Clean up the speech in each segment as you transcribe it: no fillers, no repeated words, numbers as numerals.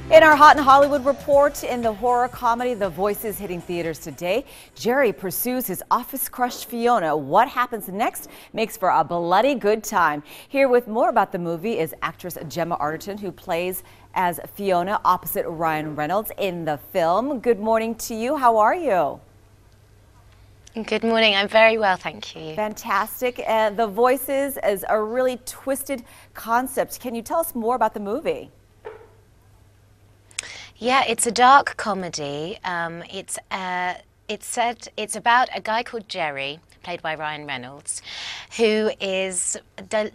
In our Hot in Hollywood report, in the horror comedy The Voices hitting theaters today, Jerry pursues his office crush Fiona. What happens next makes for a bloody good time. Here with more about the movie is actress Gemma Arterton, who plays as Fiona opposite Ryan Reynolds in the film. Good morning to you. How are you? Good morning. I'm very well, thank you. Fantastic. The Voices is a really twisted concept. Can you tell us more about the movie? Yeah, it's a dark comedy. It's about a guy called Jerry, played by Ryan Reynolds, who is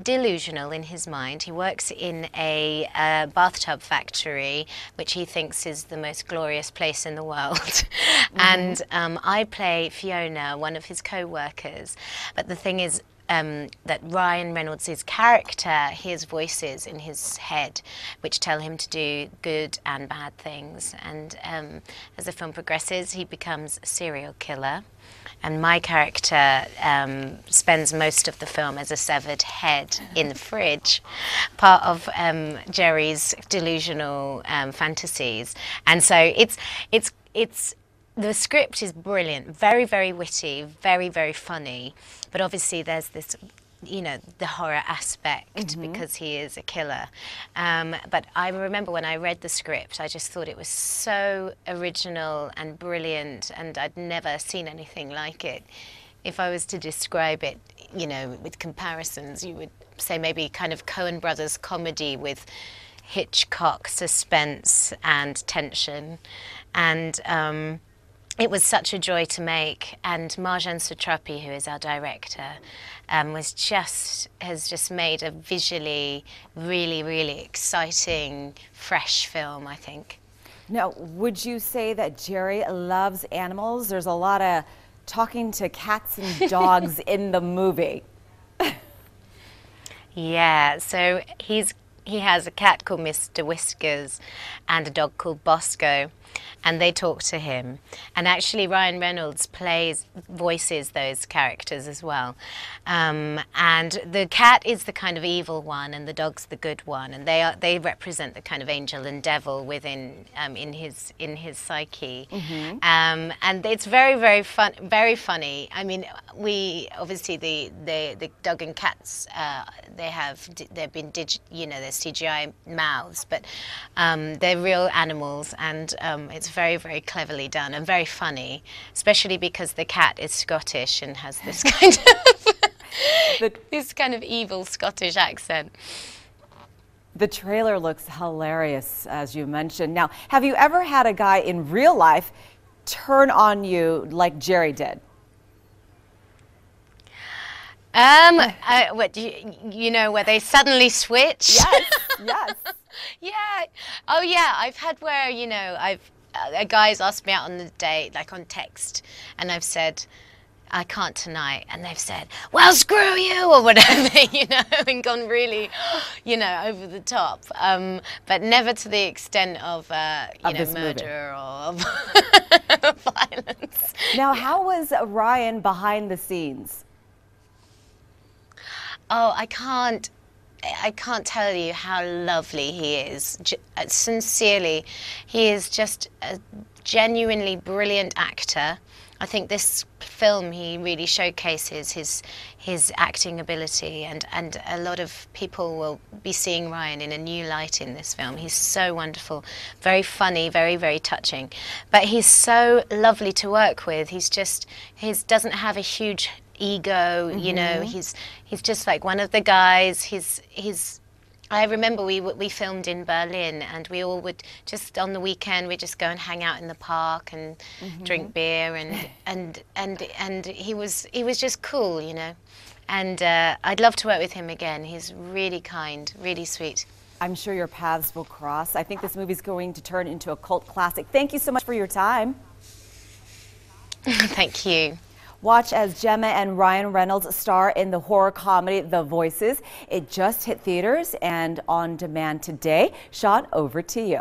delusional in his mind. He works in a bathtub factory, which he thinks is the most glorious place in the world. And I play Fiona, one of his co-workers. But the thing is, that Ryan Reynolds' character hears voices in his head which tell him to do good and bad things. And as the film progresses, he becomes a serial killer. And my character spends most of the film as a severed head in the fridge, part of Jerry's delusional fantasies. And so the script is brilliant, very, very witty, very, very funny. But obviously there's this, you know, the horror aspect because he is a killer. But I remember when I read the script, I just thought it was so original and brilliant, and I'd never seen anything like it. If I was to describe it, you know, with comparisons, you would say maybe kind of Coen Brothers comedy with Hitchcock suspense and tension. And it was such a joy to make, and Marjan Satrapi, who is our director, has just made a visually really, really exciting, fresh film, I think. Now, would you say that Jerry loves animals? There's a lot of talking to cats and dogs in the movie. Yeah, so he has a cat called Mr. Whiskers and a dog called Bosco, and they talk to him. And actually Ryan Reynolds voices those characters as well. And the cat is the kind of evil one and the dog's the good one, and they represent the kind of angel and devil within in his psyche. And it's very, very funny. I mean, we obviously the dog and cats they've been they're CGI mouths, but they're real animals, and it's very, very cleverly done and very funny, especially because the cat is Scottish and has this kind of evil Scottish accent. The trailer looks hilarious, as you mentioned. Now, have you ever had a guy in real life turn on you like Jerry did? What you know, where they suddenly switch? Yes, yes. Yeah. Oh, yeah. I've had where, you know, a guy's asked me out on the date, like on text, and I've said, I can't tonight, and they've said, well, screw you, or whatever, you know, and gone really, you know, over the top. But never to the extent of you know, murder or violence. Now, how was Ryan behind the scenes? Oh, I can't tell you how lovely he is. Sincerely, he is just a genuinely brilliant actor. I think this film, he really showcases his acting ability, and a lot of people will be seeing Ryan in a new light in this film. He's so wonderful, very funny, very, very touching. But he's so lovely to work with. He doesn't have a huge ego, you know. He's just like one of the guys. I remember we filmed in Berlin, and we all would just on the weekend we'd just go and hang out in the park and drink beer, and he was just cool, you know. And I'd love to work with him again. He's really kind, really sweet. I'm sure your paths will cross. I think this movie's going to turn into a cult classic. Thank you so much for your time. Thank you. Watch as Gemma and Ryan Reynolds star in the horror comedy The Voices. It just hit theaters and on demand today. Sean, over to you.